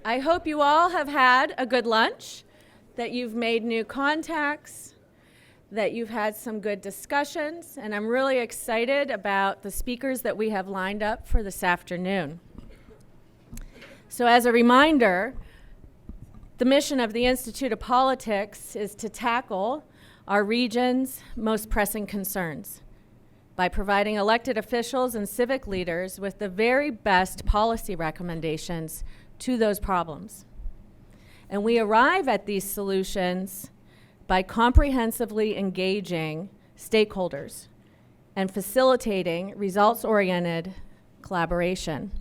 I hope you all have had a good lunch, that you've made new contacts, that you've had some good discussions, and I'm really excited about the speakers that we have lined up for this afternoon. So as a reminder, the mission of the Institute of Politics is to tackle our region's most pressing concerns by providing elected officials and civic leaders with the very best policy recommendations to those problems. And we arrive at these solutions by comprehensively engaging stakeholders and facilitating results-oriented collaboration.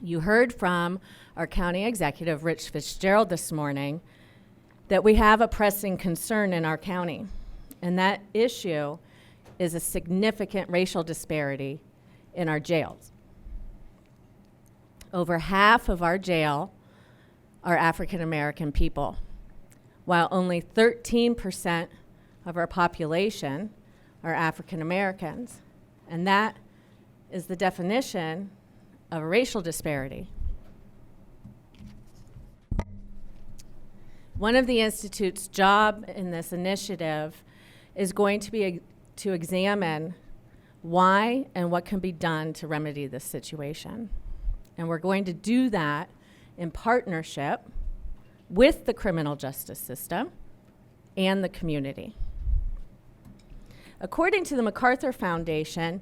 You heard from our county executive, Rich Fitzgerald, this morning, that we have a pressing concern in our county, and that issue is a significant racial disparity in our jails. Over half of our jail are African American people, while only 13% of our population are African Americans. And that is the definition of a racial disparity. One of the Institute's job in this initiative is going to be to examine why and what can be done to remedy this situation. And we're going to do that in partnership with the criminal justice system and the community. According to the MacArthur Foundation,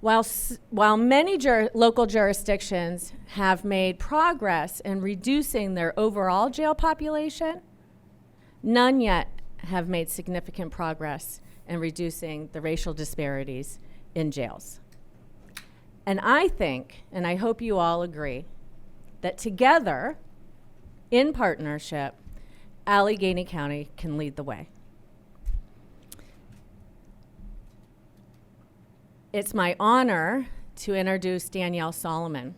while many local jurisdictions have made progress in reducing their overall jail population, none yet have made significant progress in reducing the racial disparities in jails. And I think, and I hope you all agree, that together, in partnership, Allegheny County can lead the way. It's my honor to introduce Danielle Solomon.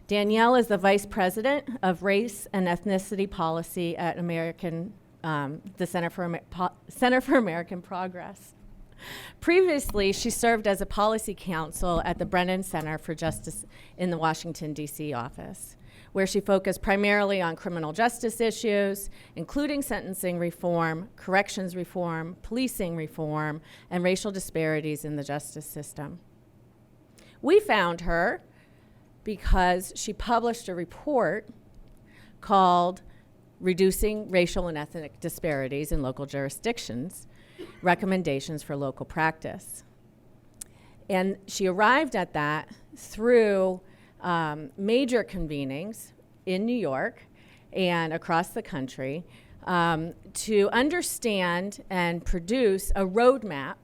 Danielle is the Vice President of Race and Ethnicity Policy at the Center for American Progress. Previously, she served as a policy counsel at the Brennan Center for Justice in the Washington, D.C. office, where she focused primarily on criminal justice issues, including sentencing reform, corrections reform, policing reform, and racial disparities in the justice system. We found her because she published a report called Reducing Racial and Ethnic Disparities in Local Jurisdictions, Recommendations for Local Practice. And she arrived at that through major convenings in New York and across the country to understand and produce a roadmap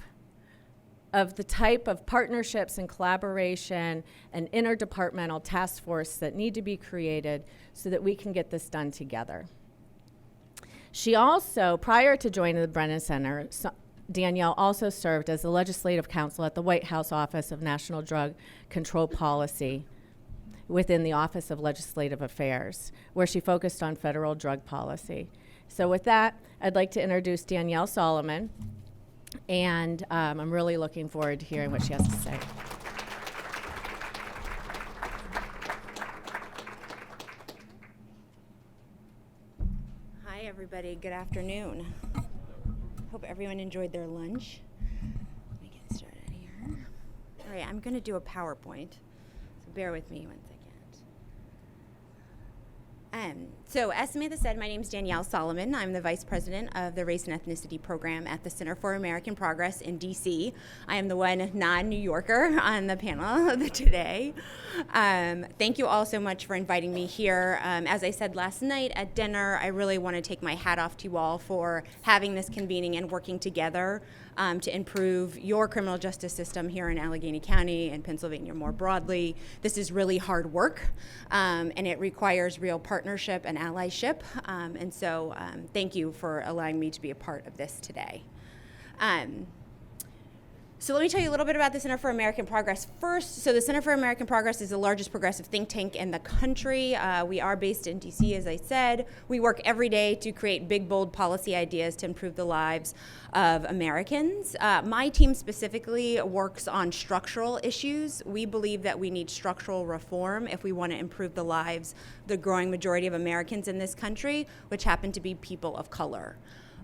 of the type of partnerships and collaboration and interdepartmental task force that need to be created so that we can get this done together. She also, prior to joining the Brennan Center, Danielle also served as the legislative counsel at the White House Office of National Drug Control Policy within the Office of Legislative Affairs, where she focused on federal drug policy. So with that, I'd like to introduce Danielle Solomon, and I'm really looking forward to hearing what she has to say. Hi, everybody. Good afternoon. Hope everyone enjoyed their lunch. Let me get started here. All right, I'm going to do a PowerPoint, so bear with me 1 second. So as Samantha said, my name is Danielle Solomon. I'm the Vice President of the Race and Ethnicity Program at the Center for American Progress in DC. I am the one non-New Yorker on the panel today. Thank you all so much for inviting me here. As I said last night at dinner, I really want to take my hat off to you all for having this convening and working together to improve your criminal justice system here in Allegheny County and Pennsylvania more broadly. This is really hard work, and it requires real partnership and allyship. And so thank you for allowing me to be a part of this today. So let me tell you a little bit about the Center for American Progress first. So the Center for American Progress is the largest progressive think tank in the country. We are based in DC, as I said. We work every day to create big, bold policy ideas to improve the lives of Americans. My team specifically works on structural issues. We believe that we need structural reform if we want to improve the lives of the growing majority of Americans in this country, which happen to be people of color.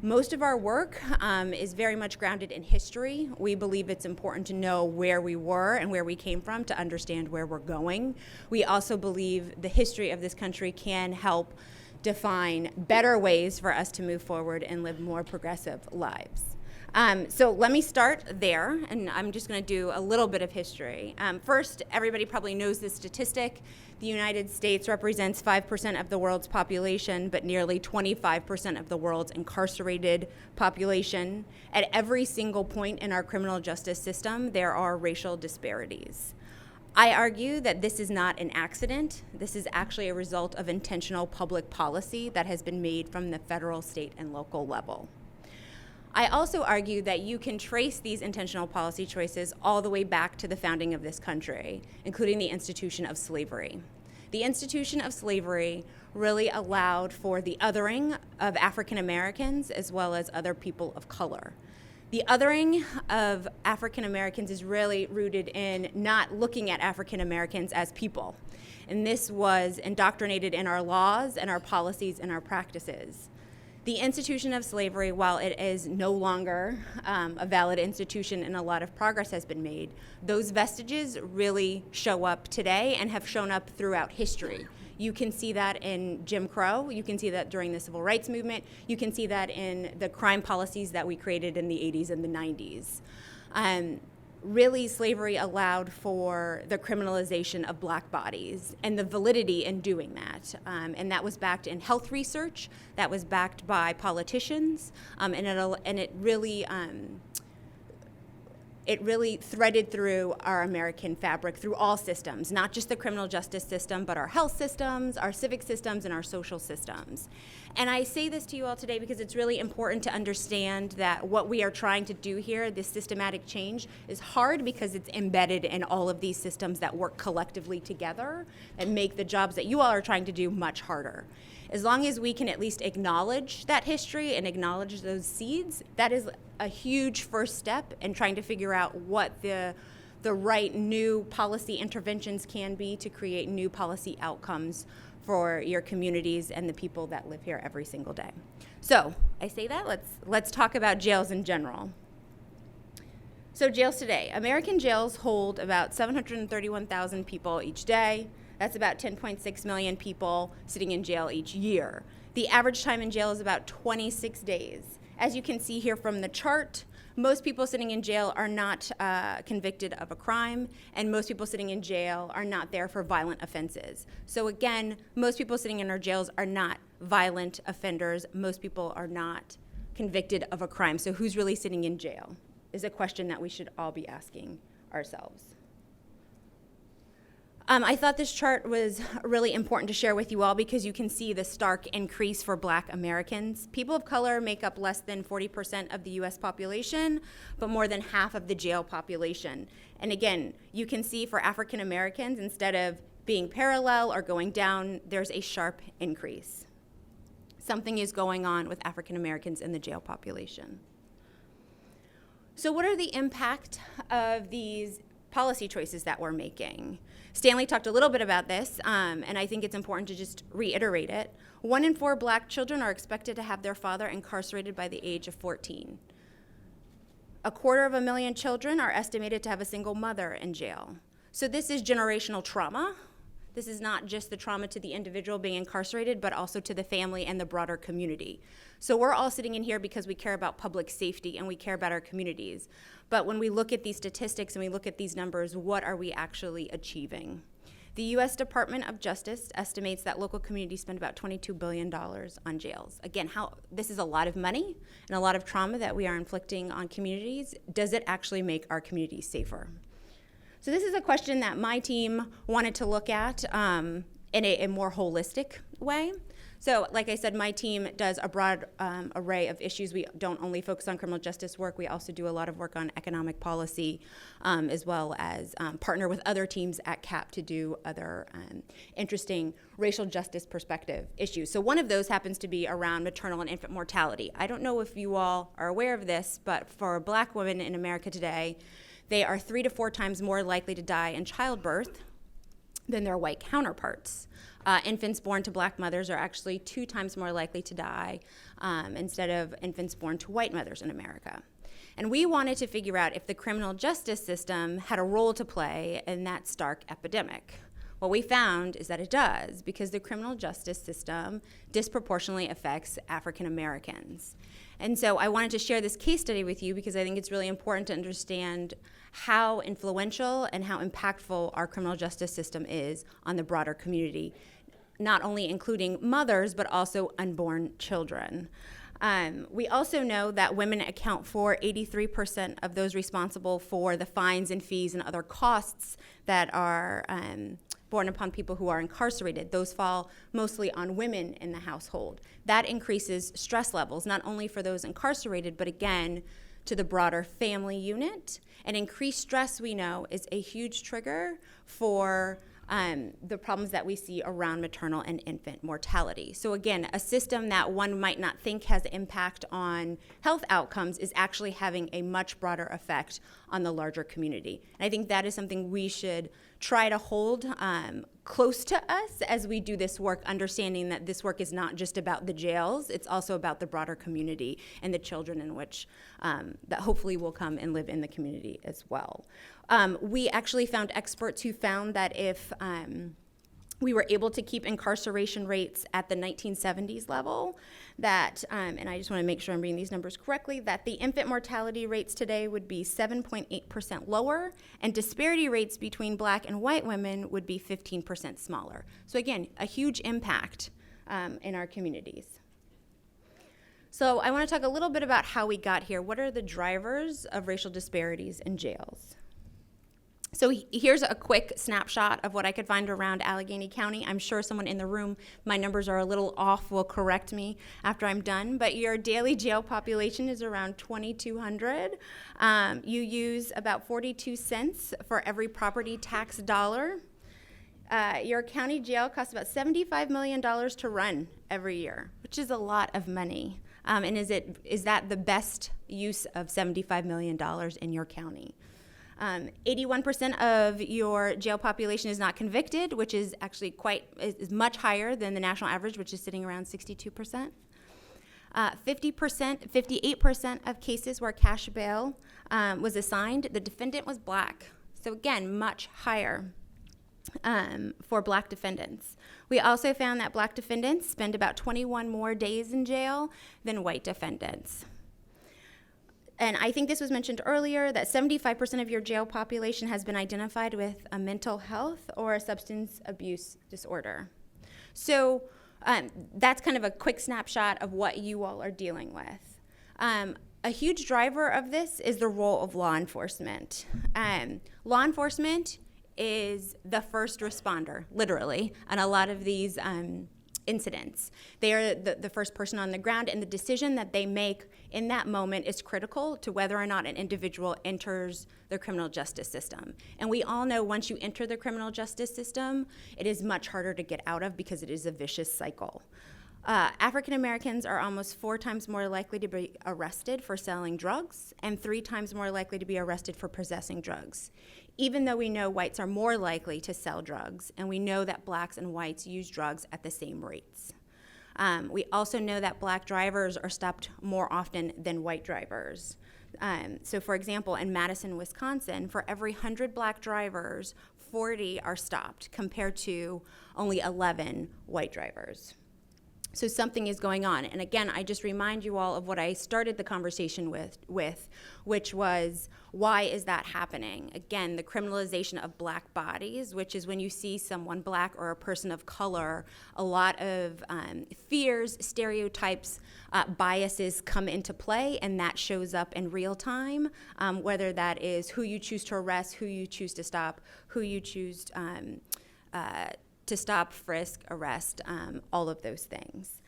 Most of our work is very much grounded in history. We believe it's important to know where we were and where we came from to understand where we're going. We also believe the history of this country can help define better ways for us to move forward and live more progressive lives. So let me start there, and I'm just going to do a little bit of history. First, everybody probably knows this statistic. The United States represents 5% of the world's population, but nearly 25% of the world's incarcerated population. At every single point in our criminal justice system, there are racial disparities. I argue that this is not an accident. This is actually a result of intentional public policy that has been made from the federal, state, and local level. I also argue that you can trace these intentional policy choices all the way back to the founding of this country, including the institution of slavery. The institution of slavery really allowed for the othering of African Americans as well as other people of color. The othering of African Americans is really rooted in not looking at African Americans as people. And this was indoctrinated in our laws and our policies and our practices. The institution of slavery, while it is no longer a valid institution and a lot of progress has been made, those vestiges really show up today and have shown up throughout history. You can see that in Jim Crow. You can see that during the Civil Rights Movement. You can see that in the crime policies that we created in the 80s and the 90s. Really, slavery allowed for the criminalization of black bodies and the validity in doing that. And that was backed in health research, that was backed by politicians, and it really threaded through our American fabric, through all systems, not just the criminal justice system, but our health systems, our civic systems, and our social systems. And I say this to you all today because it's really important to understand that what we are trying to do here, this systematic change, is hard because it's embedded in all of these systems that work collectively together and make the jobs that you all are trying to do much harder. As long as we can at least acknowledge that history and acknowledge those seeds, that is a huge first step in trying to figure out what the right new policy interventions can be to create new policy outcomes for your communities and the people that live here every single day. So I say that, let's talk about jails in general. So jails today. American jails hold about 731,000 people each day. That's about 10.6 million people sitting in jail each year. The average time in jail is about 26 days. As you can see here from the chart, most people sitting in jail are not convicted of a crime, and most people sitting in jail are not there for violent offenses. So again, most people sitting in our jails are not violent offenders. Most people are not convicted of a crime. So who's really sitting in jail is a question that we should all be asking ourselves. I thought this chart was really important to share with you all because you can see the stark increase for Black Americans. People of color make up less than 40% of the US population, but more than half of the jail population. And again, you can see for African Americans, instead of being parallel or going down, there's a sharp increase. Something is going on with African Americans in the jail population. So what are the impact of these policy choices that we're making? Stanley talked a little bit about this, and I think it's important to just reiterate it. 1 in 4 Black children are expected to have their father incarcerated by the age of 14. 250,000 children are estimated to have a single mother in jail. So this is generational trauma. This is not just the trauma to the individual being incarcerated, but also to the family and the broader community. So we're all sitting in here because we care about public safety and we care about our communities. But when we look at these statistics and we look at these numbers, what are we actually achieving? The U.S. Department of Justice estimates that local communities spend about $22 billion on jails. Again, this is a lot of money and a lot of trauma that we are inflicting on communities. Does it actually make our communities safer? So this is a question that my team wanted to look at in a more holistic way. So, like I said, my team does a broad array of issues. We don't only focus on criminal justice work. We also do a lot of work on economic policy, as well as partner with other teams at CAP to do other interesting racial justice perspective issues. So one of those happens to be around maternal and infant mortality. I don't know if you all are aware of this, but for Black women in America today, they are 3 to 4 times more likely to die in childbirth than their white counterparts. Infants born to Black mothers are actually 2 times more likely to die instead of infants born to white mothers in America. And we wanted to figure out if the criminal justice system had a role to play in that stark epidemic. What we found is that it does, because the criminal justice system disproportionately affects African Americans. And so I wanted to share this case study with you because I think it's really important to understand how influential and how impactful our criminal justice system is on the broader community, not only including mothers, but also unborn children. We also know that women account for 83% of those responsible for the fines and fees and other costs that are borne upon people who are incarcerated. Those fall mostly on women in the household. That increases stress levels, not only for those incarcerated, but again, to the broader family unit. And increased stress, we know, is a huge trigger for the problems that we see around maternal and infant mortality. So again, a system that one might not think has impact on health outcomes is actually having a much broader effect on the larger community. And I think that is something we should try to hold close to us as we do this work, understanding that this work is not just about the jails, it's also about the broader community and the children in which that hopefully will come and live in the community as well. We actually found experts who found that if we were able to keep incarceration rates at the 1970s level, that, and I just want to make sure I'm reading these numbers correctly, that the infant mortality rates today would be 7.8% lower, and disparity rates between Black and white women would be 15% smaller. So again, a huge impact in our communities. So I want to talk a little bit about how we got here. What are the drivers of racial disparities in jails? So here's a quick snapshot of what I could find around Allegheny County. I'm sure someone in the room, my numbers are a little off, will correct me after I'm done, but your daily jail population is around 2,200. You use about 42 cents for every property tax dollar. Your county jail costs about $75 million to run every year, which is a lot of money. And is that the best use of $75 million in your county? 81% of your jail population is not convicted, which is actually is much higher than the national average, which is sitting around 62%. 58% of cases where cash bail was assigned, the defendant was Black. So again, much higher for Black defendants. We also found that Black defendants spend about 21 more days in jail than white defendants. And I think this was mentioned earlier, that 75% of your jail population has been identified with a mental health or a substance abuse disorder. So that's kind of a quick snapshot of what you all are dealing with. A huge driver of this is the role of law enforcement. Law enforcement is the first responder, literally, on a lot of these incidents. They are the first person on the ground, and the decision that they make in that moment is critical to whether or not an individual enters the criminal justice system. And we all know once you enter the criminal justice system, it is much harder to get out of because it is a vicious cycle. African Americans are almost 4 times more likely to be arrested for selling drugs and 3 times more likely to be arrested for possessing drugs, even though we know whites are more likely to sell drugs, and we know that Blacks and whites use drugs at the same rates. We also know that Black drivers are stopped more often than white drivers. So for example, in Madison, Wisconsin, for every 100 Black drivers, 40 are stopped compared to only 11 white drivers. So something is going on. And again, I just remind you all of what I started the conversation with, which was, why is that happening? Again, the criminalization of Black bodies, which is when you see someone Black or a person of color, a lot of fears, stereotypes, biases come into play, and that shows up in real time, whether that is who you choose to arrest, who you choose to stop, who you choose to stop, frisk, arrest, all of those things.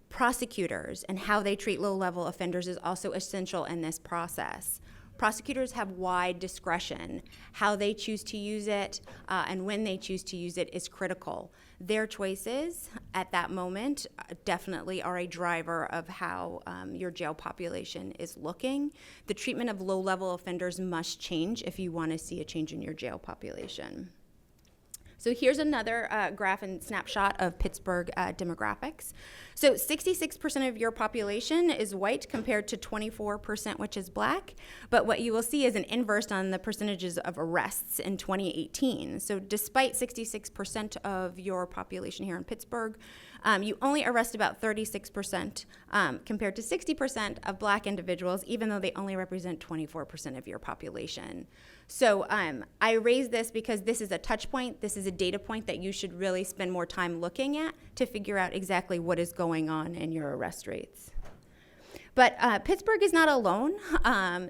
Prosecutors and how they treat low-level offenders is also essential in this process. Prosecutors have wide discretion. How they choose to use it and when they choose to use it is critical. Their choices at that moment definitely are a driver of how your jail population is looking. The treatment of low-level offenders must change if you want to see a change in your jail population. So here's another graph and snapshot of Pittsburgh demographics. So 66% of your population is white compared to 24%, which is black. But what you will see is an inverse on the percentages of arrests in 2018. So despite 66% of your population here in Pittsburgh, you only arrest about 36% compared to 60% of black individuals, even though they only represent 24% of your population. So I raise this because this is a touch point. This is a data point that you should really spend more time looking at to figure out exactly what is going on in your arrest rates. But Pittsburgh is not alone.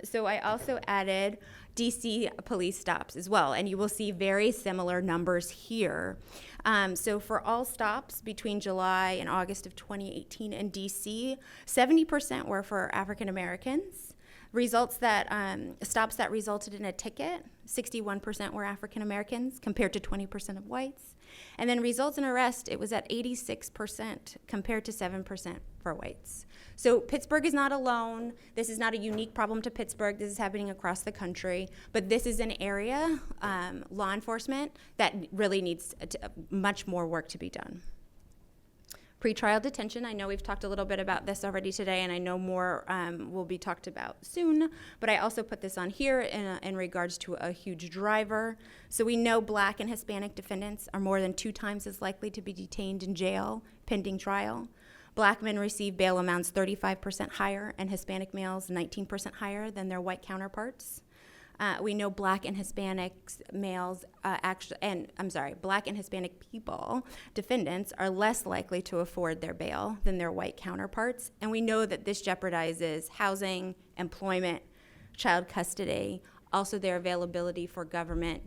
So I also added DC police stops as well, and you will see very similar numbers here. So for all stops between July and August of 2018 in DC, 70% were for African Americans. Stops that resulted in a ticket, 61% were African Americans compared to 20% of whites. And then results in arrest, it was at 86% compared to 7% for whites. So Pittsburgh is not alone. This is not a unique problem to Pittsburgh. This is happening across the country. But this is an area, law enforcement, that really needs much more work to be done. Pretrial detention, I know we've talked a little bit about this already today, and I know more will be talked about soon, but I also put this on here in regards to a huge driver. So we know black and Hispanic defendants are more than 2 times as likely to be detained in jail pending trial. Black men receive bail amounts 35% higher, and Hispanic males 19% higher than their white counterparts. We know black and Hispanic males black and Hispanic people, defendants, are less likely to afford their bail than their white counterparts. And we know that this jeopardizes housing, employment, child custody, also their availability for government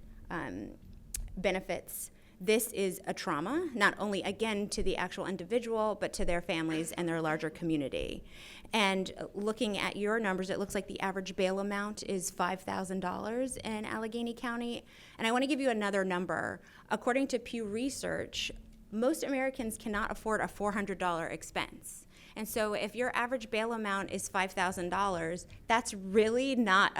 benefits. This is a trauma, not only, again, to the actual individual, but to their families and their larger community. And looking at your numbers, it looks like the average bail amount is $5,000 in Allegheny County. And I want to give you another number. According to Pew Research, most Americans cannot afford a $400 expense. And so if your average bail amount is $5,000, that's really not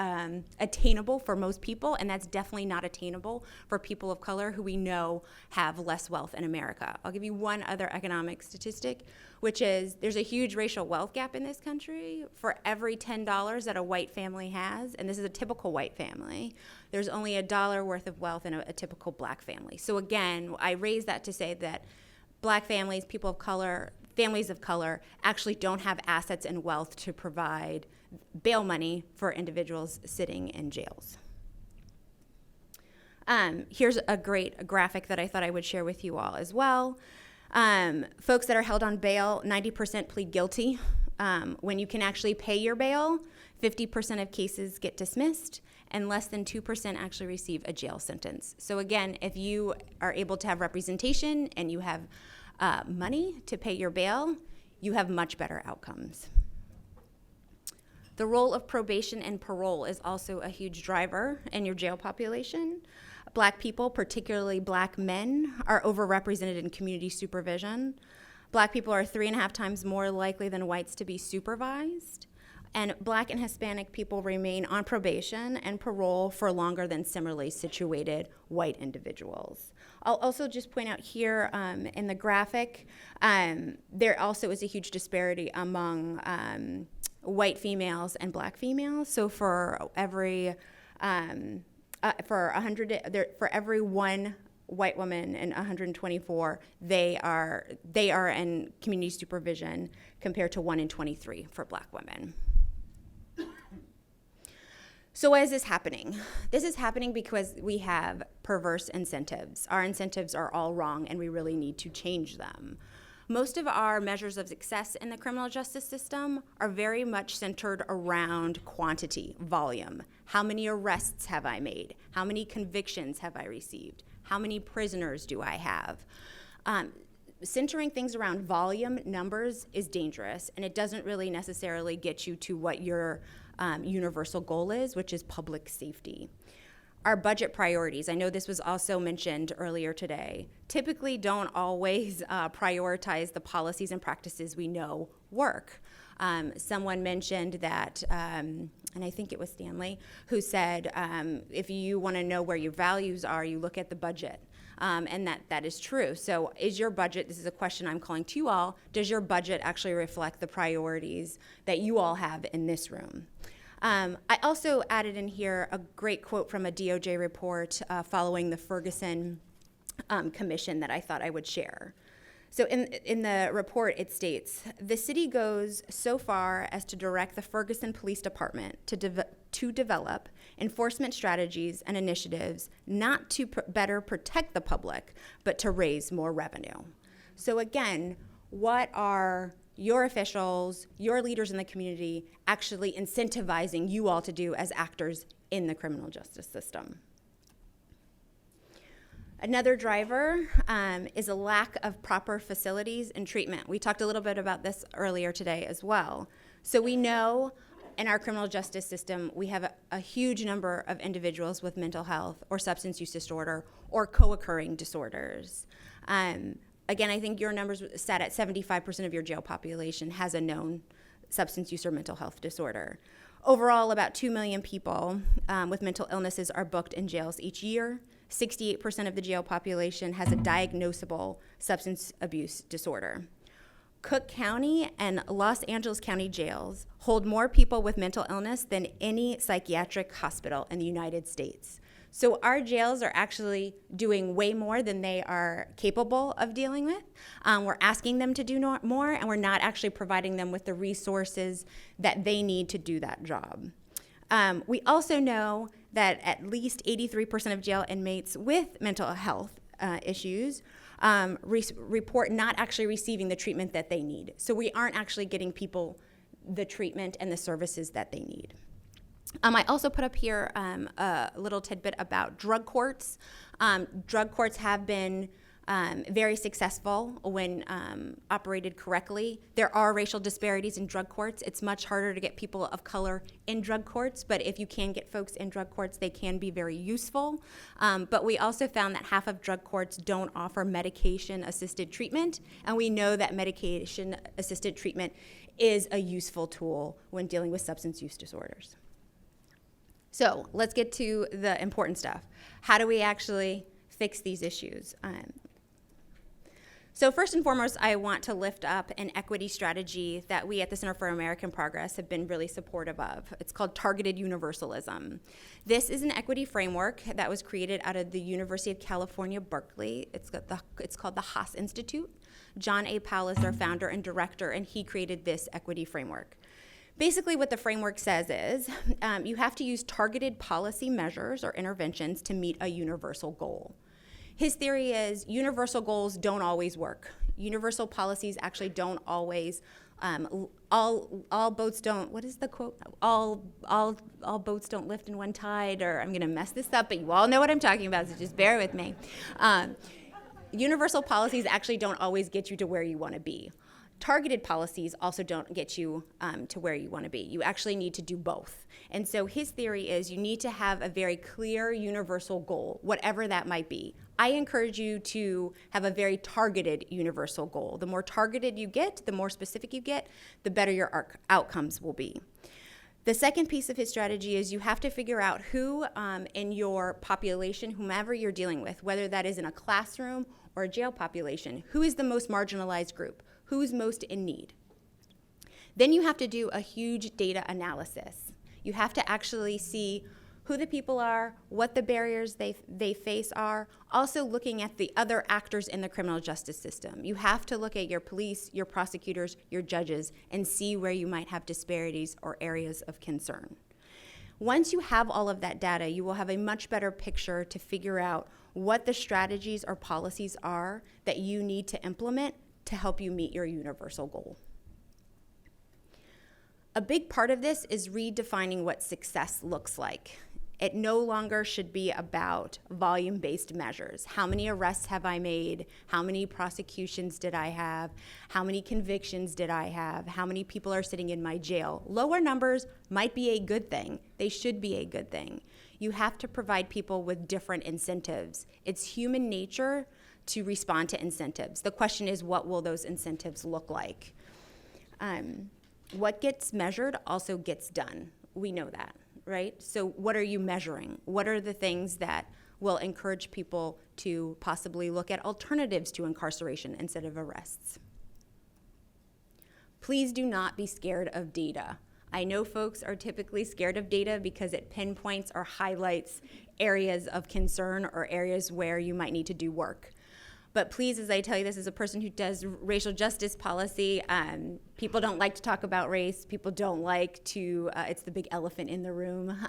attainable for most people, and that's definitely not attainable for people of color who we know have less wealth in America. I'll give you one other economic statistic, which is there's a huge racial wealth gap in this country. For every $10 that a white family has, and this is a typical white family, there's only $1 worth of wealth in a typical black family. So again, I raise that to say that black families, people of color, families of color actually don't have assets and wealth to provide bail money for individuals sitting in jails. Here's a great graphic that I thought I would share with you all as well. Folks that are held on bail, 90% plead guilty. When you can actually pay your bail, 50% of cases get dismissed, and less than 2% actually receive a jail sentence. So again, if you are able to have representation and you have money to pay your bail, you have much better outcomes. The role of probation and parole is also a huge driver in your jail population. Black people, particularly black men, are overrepresented in community supervision. Black people are 3.5 times more likely than whites to be supervised. And black and Hispanic people remain on probation and parole for longer than similarly situated white individuals. I'll also just point out here in the graphic, there also is a huge disparity among white females and black females. So for every every one white woman and 124, they are in community supervision compared to 1 in 23 for black women. So why is this happening? This is happening because we have perverse incentives. Our incentives are all wrong, and we really need to change them. Most of our measures of success in the criminal justice system are very much centered around quantity, volume. How many arrests have I made? How many convictions have I received? How many prisoners do I have? Centering things around volume, numbers, is dangerous, and it doesn't really necessarily get you to what your universal goal is, which is public safety. Our budget priorities, I know this was also mentioned earlier today, typically don't always prioritize the policies and practices we know work. Someone mentioned that, and I think it was Stanley, who said, if you want to know where your values are, you look at the budget. And that is true. So is your budget, this is a question I'm calling to you all, does your budget actually reflect the priorities that you all have in this room? I also added in here a great quote from a DOJ report following the Ferguson commission that I thought I would share. So in the report, it states, the city goes so far as to direct the Ferguson Police Department to develop enforcement strategies and initiatives not to better protect the public, but to raise more revenue. So again, what are your officials, your leaders in the community actually incentivizing you all to do as actors in the criminal justice system? Another driver is a lack of proper facilities and treatment. We talked a little bit about this earlier today as well. So we know in our criminal justice system, we have a huge number of individuals with mental health or substance use disorder or co-occurring disorders. Again, I think your numbers sat at 75% of your jail population has a known substance use or mental health disorder. Overall, about 2 million people with mental illnesses are booked in jails each year. 68% of the jail population has a diagnosable substance abuse disorder. Cook County and Los Angeles County jails hold more people with mental illness than any psychiatric hospital in the United States. So our jails are actually doing way more than they are capable of dealing with. We're asking them to do more, and we're not actually providing them with the resources that they need to do that job. We also know that at least 83% of jail inmates with mental health issues report not actually receiving the treatment that they need. So we aren't actually getting people the treatment and the services that they need. I also put up here a little tidbit about drug courts. Drug courts have been very successful when operated correctly. There are racial disparities in drug courts. It's much harder to get people of color in drug courts, but if you can get folks in drug courts, they can be very useful. But we also found that half of drug courts don't offer medication-assisted treatment, and we know that medication-assisted treatment is a useful tool when dealing with substance use disorders. So let's get to the important stuff. How do we actually fix these issues? So first and foremost, I want to lift up an equity strategy that we at the Center for American Progress have been really supportive of. It's called Targeted Universalism. This is an equity framework that was created out of the University of California, Berkeley. It's called the Haas Institute. John A. Powell is their founder and director, and he created this equity framework. Basically, what the framework says is you have to use targeted policy measures or interventions to meet a universal goal. His theory is universal goals don't always work. Universal policies actually don't always, all boats don't, what is the quote? All boats don't lift in one tide, or I'm gonna mess this up, but you all know what I'm talking about, so just bear with me. Universal policies actually don't always get you to where you wanna be. Targeted policies also don't get you to where you want to be. You actually need to do both. And so his theory is you need to have a very clear universal goal, whatever that might be. I encourage you to have a very targeted universal goal. The more targeted you get, the more specific you get, the better your outcomes will be. The second piece of his strategy is you have to figure out who in your population, whomever you're dealing with, whether that is in a classroom or a jail population, who is the most marginalized group? Who's most in need? Then you have to do a huge data analysis. You have to actually see who the people are, what the barriers they face are, also looking at the other actors in the criminal justice system. You have to look at your police, your prosecutors, your judges, and see where you might have disparities or areas of concern. Once you have all of that data, you will have a much better picture to figure out what the strategies or policies are that you need to implement to help you meet your universal goal. A big part of this is redefining what success looks like. It no longer should be about volume-based measures. How many arrests have I made? How many prosecutions did I have? How many convictions did I have? How many people are sitting in my jail? Lower numbers might be a good thing. They should be a good thing. You have to provide people with different incentives. It's human nature to respond to incentives. The question is, what will those incentives look like? What gets measured also gets done. We know that. Right? So what are you measuring? What are the things that will encourage people to possibly look at alternatives to incarceration instead of arrests? Please do not be scared of data. I know folks are typically scared of data because it pinpoints or highlights areas of concern or areas where you might need to do work. But please, as I tell you this as a person who does racial justice policy, people don't like to talk about race. People don't like to, it's the big elephant in the room.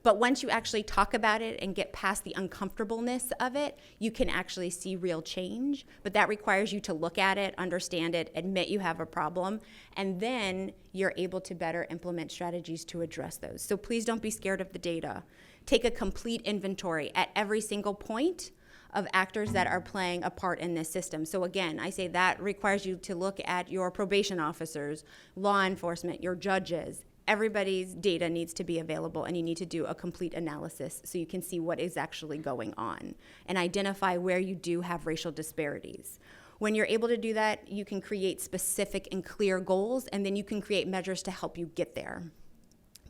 But once you actually talk about it and get past the uncomfortableness of it, you can actually see real change. But that requires you to look at it, understand it, admit you have a problem, and then you're able to better implement strategies to address those. So please don't be scared of the data. Take a complete inventory at every single point of actors that are playing a part in this system. So again, I say that requires you to look at your probation officers, law enforcement, your judges. Everybody's data needs to be available, and you need to do a complete analysis so you can see what is actually going on and identify where you do have racial disparities. When you're able to do that, you can create specific and clear goals, and then you can create measures to help you get there.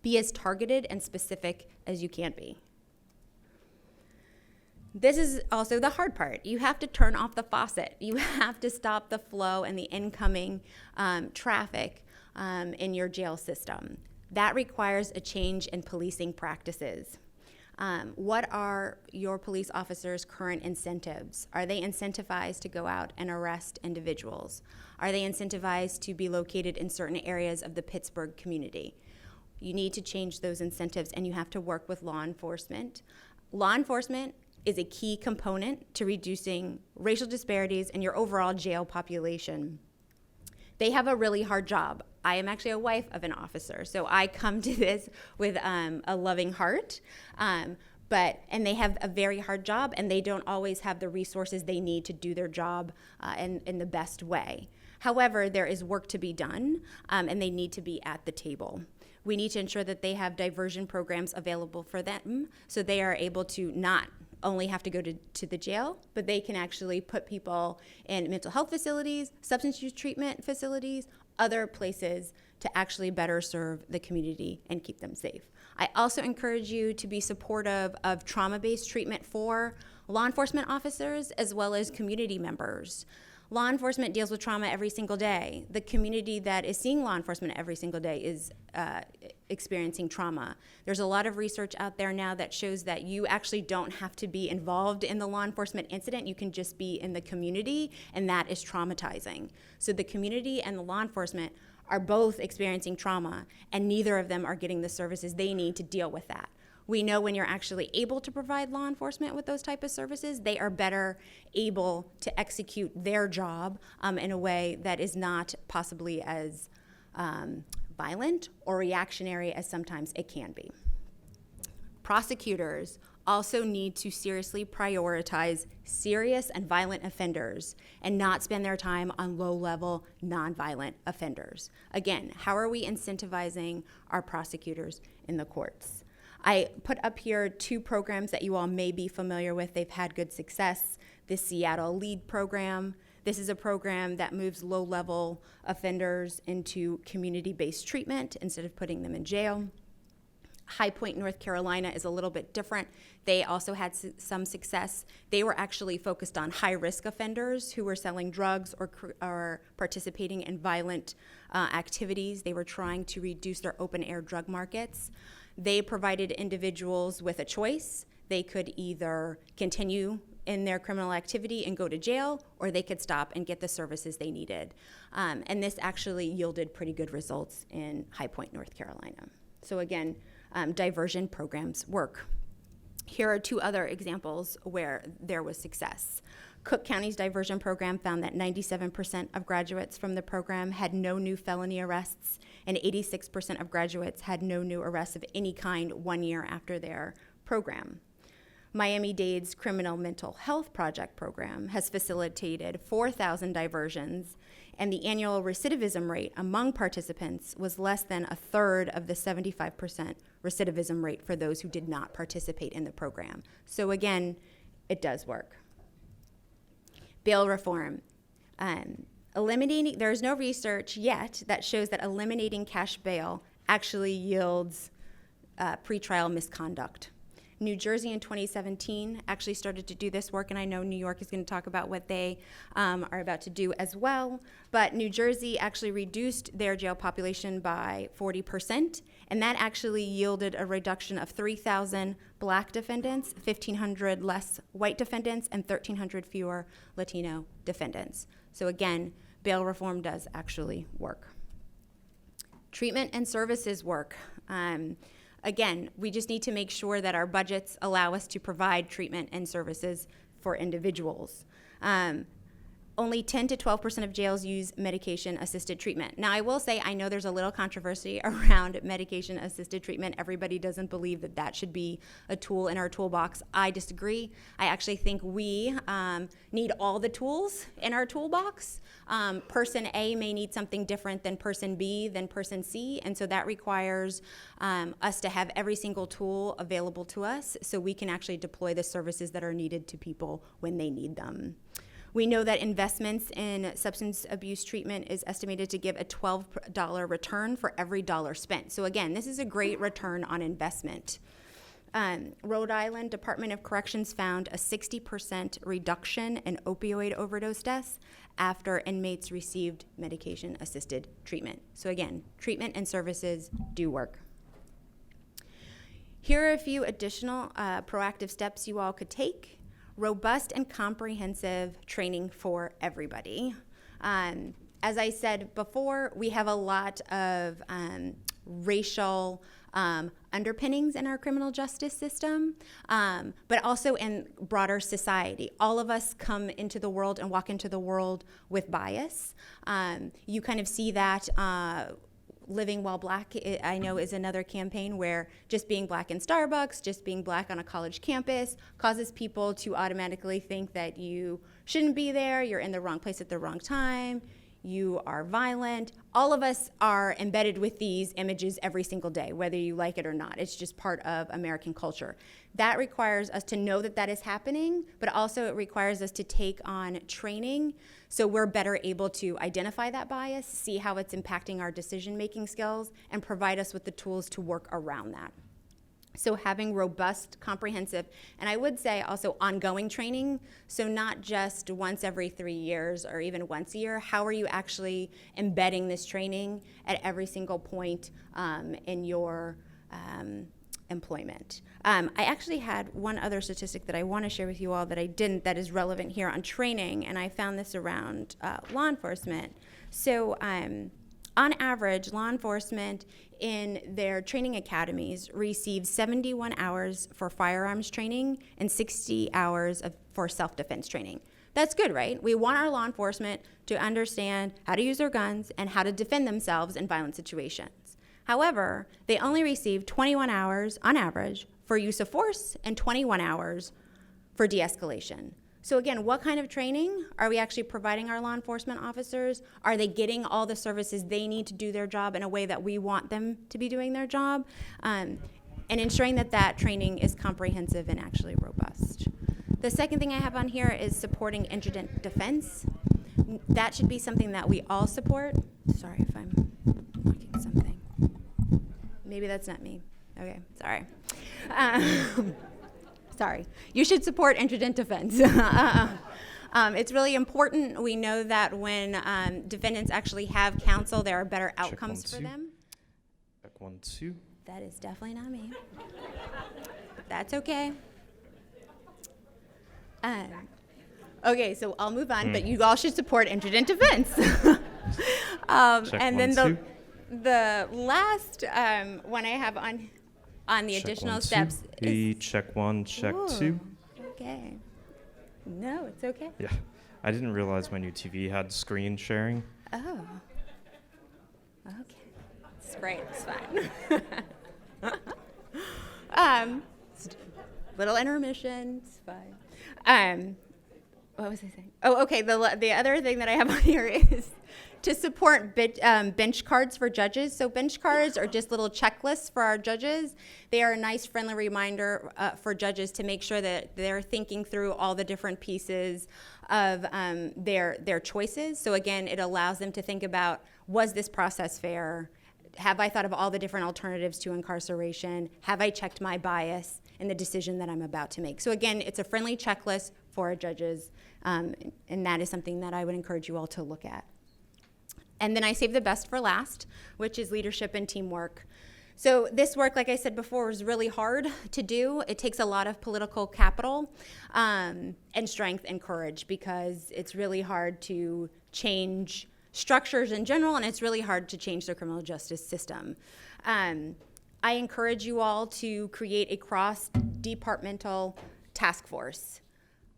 Be as targeted and specific as you can be. This is also the hard part. You have to turn off the faucet. You have to stop the flow and the incoming traffic in your jail system. That requires a change in policing practices. What are your police officers' current incentives? Are they incentivized to go out and arrest individuals? Are they incentivized to be located in certain areas of the Pittsburgh community? You need to change those incentives, and you have to work with law enforcement. Law enforcement is a key component to reducing racial disparities in your overall jail population. They have a really hard job. I am actually a wife of an officer, so I come to this with a loving heart. And they have a very hard job, and they don't always have the resources they need to do their job in the best way. However, there is work to be done, and they need to be at the table. We need to ensure that they have diversion programs available for them so they are able to not only have to go to the jail, but they can actually put people in mental health facilities, substance use treatment facilities, other places to actually better serve the community and keep them safe. I also encourage you to be supportive of trauma-based treatment for law enforcement officers as well as community members. Law enforcement deals with trauma every single day. The community that is seeing law enforcement every single day is experiencing trauma. There's a lot of research out there now that shows that you actually don't have to be involved in the law enforcement incident. You can just be in the community, and that is traumatizing. So the community and the law enforcement are both experiencing trauma, and neither of them are getting the services they need to deal with that. We know when you're actually able to provide law enforcement with those type of services, they are better able to execute their job in a way that is not possibly as violent or reactionary as sometimes it can be. Prosecutors also need to seriously prioritize serious and violent offenders and not spend their time on low-level, nonviolent offenders. Again, how are we incentivizing our prosecutors in the courts? I put up here 2 programs that you all may be familiar with. They've had good success. The Seattle LEAD program. This is a program that moves low-level offenders into community-based treatment instead of putting them in jail. High Point, North Carolina is a little bit different. They also had some success. They were actually focused on high-risk offenders who were selling drugs or participating in violent activities. They were trying to reduce their open-air drug markets. They provided individuals with a choice. They could either continue in their criminal activity and go to jail, or they could stop and get the services they needed. And this actually yielded pretty good results in High Point, North Carolina. So again, diversion programs work. Here are two other examples where there was success. Cook County's diversion program found that 97% of graduates from the program had no new felony arrests, and 86% of graduates had no new arrests of any kind 1 year after their program. Miami-Dade's Criminal Mental Health Project program has facilitated 4,000 diversions, and the annual recidivism rate among participants was less than a third of the 75% recidivism rate for those who did not participate in the program. So again, it does work. Bail reform. There's no research yet that shows that eliminating cash bail actually yields pretrial misconduct. New Jersey in 2017 actually started to do this work, and I know New York is going to talk about what they are about to do as well. But New Jersey actually reduced their jail population by 40%, and that actually yielded a reduction of 3,000 black defendants, 1,500 less white defendants, and 1,300 fewer Latino defendants. So again, bail reform does actually work. Treatment and services work. Again, we just need to make sure that our budgets allow us to provide treatment and services for individuals. Only 10 to 12% of jails use medication-assisted treatment. Now, I will say, I know there's a little controversy around medication-assisted treatment. Everybody doesn't believe that that should be a tool in our toolbox. I disagree. I actually think we need all the tools in our toolbox. Person A may need something different than person B, than person C, and so that requires us to have every single tool available to us so we can actually deploy the services that are needed to people when they need them. We know that investments in substance abuse treatment is estimated to give a $12 return for every dollar spent. So again, this is a great return on investment. Rhode Island Department of Corrections found a 60% reduction in opioid overdose deaths after inmates received medication-assisted treatment. So again, treatment and services do work. Here are a few additional proactive steps you all could take. Robust and comprehensive training for everybody. As I said before, we have a lot of racial underpinnings in our criminal justice system, but also in broader society. All of us come into the world and walk into the world with bias. You kind of see that Living While Black, I know, is another campaign where just being black in Starbucks, just being black on a college campus causes people to automatically think that you shouldn't be there, you're in the wrong place at the wrong time, you are violent. All of us are embedded with these images every single day, whether you like it or not. It's just part of American culture. That requires us to know that that is happening, but also it requires us to take on training so we're better able to identify that bias, see how it's impacting our decision-making skills, and provide us with the tools to work around that. So having robust, comprehensive, and I would say also ongoing training, so not just once every 3 years or even once a year. How are you actually embedding this training at every single point in your employment? I actually had one other statistic that I want to share with you all that I didn't, that is relevant here on training, and I found this around law enforcement. So on average, law enforcement in their training academies receive 71 hours for firearms training and 60 hours for self-defense training. That's good, right? We want our law enforcement to understand how to use their guns and how to defend themselves in violent situations. However, they only receive 21 hours on average for use of force and 21 hours for de-escalation. So again, what kind of training are we actually providing our law enforcement officers? Are they getting all the services they need to do their job in a way that we want them to be doing their job? And ensuring that that training is comprehensive and actually robust. The second thing I have on here is supporting indigent defense. That should be something that we all support. Sorry if I'm knocking something. Maybe that's not me. Okay, sorry. Sorry. You should support indigent defense. It's really important. We know that when defendants actually have counsel, there are better outcomes for them. Check 1, 2. That is definitely not me. But that's okay. Okay, so I'll move on, but you all should support indigent defense. Check and 1, then 2. the last one I have on the Check additional 1, 2. steps. Hey, check 1, check 2. Okay. No, it's okay. Yeah, I didn't realize my new TV had screen sharing. Oh. Okay. It's great. It's fine. Little intermission. It's fine. What was I saying? Oh, okay. The other thing that I have on here is to support bench cards for judges. So bench cards are just little checklists for our judges. They are a nice, friendly reminder for judges to make sure that they're thinking through all the different pieces of their choices. So again, it allows them to think about, was this process fair? Have I thought of all the different alternatives to incarceration? Have I checked my bias in the decision that I'm about to make? So again, it's a friendly checklist for our judges, and that is something that I would encourage you all to look at. And then I saved the best for last, which is leadership and teamwork. So this work, like I said before, is really hard to do. It takes a lot of political capital and strength and courage, because it's really hard to change structures in general, and it's really hard to change the criminal justice system. I encourage you all to create a cross-departmental task force.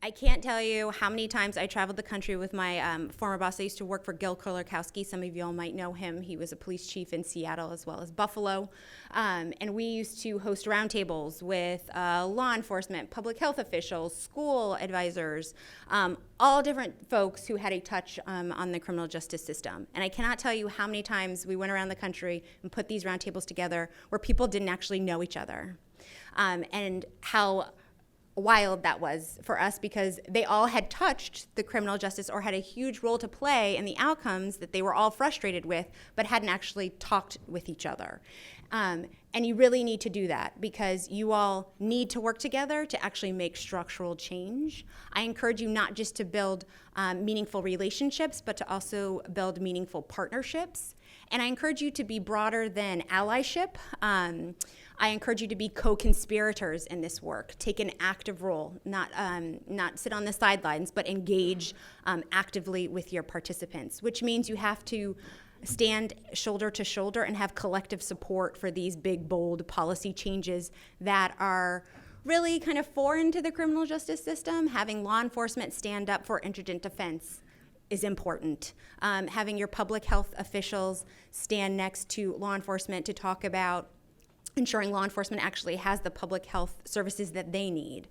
I can't tell you how many times I traveled the country with my former boss. I used to work for Gil Kolorkowski. Some of you all might know him. He was a police chief in Seattle as well as Buffalo. And we used to host roundtables with law enforcement, public health officials, school advisors, all different folks who had a touch on the criminal justice system. And I cannot tell you how many times we went around the country and put these roundtables together where people didn't actually know each other. And how wild that was for us, because they all had touched the criminal justice or had a huge role to play in the outcomes that they were all frustrated with, but hadn't actually talked with each other. And you really need to do that, because you all need to work together to actually make structural change. I encourage you not just to build meaningful relationships, but to also build meaningful partnerships. And I encourage you to be broader than allyship. I encourage you to be co-conspirators in this work. Take an active role, not sit on the sidelines, but engage actively with your participants, which means you have to stand shoulder to shoulder and have collective support for these big, bold policy changes that are really kind of foreign to the criminal justice system. Having law enforcement stand up for indigent defense is important. Having your public health officials stand next to law enforcement to talk about ensuring law enforcement actually has the public health services that they need.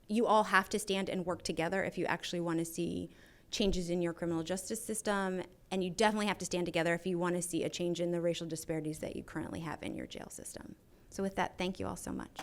You all have to stand and work together if you actually want to see changes in your criminal justice system, and you definitely have to stand together if you want to see a change in the racial disparities that you currently have in your jail system. So with that, thank you all so much.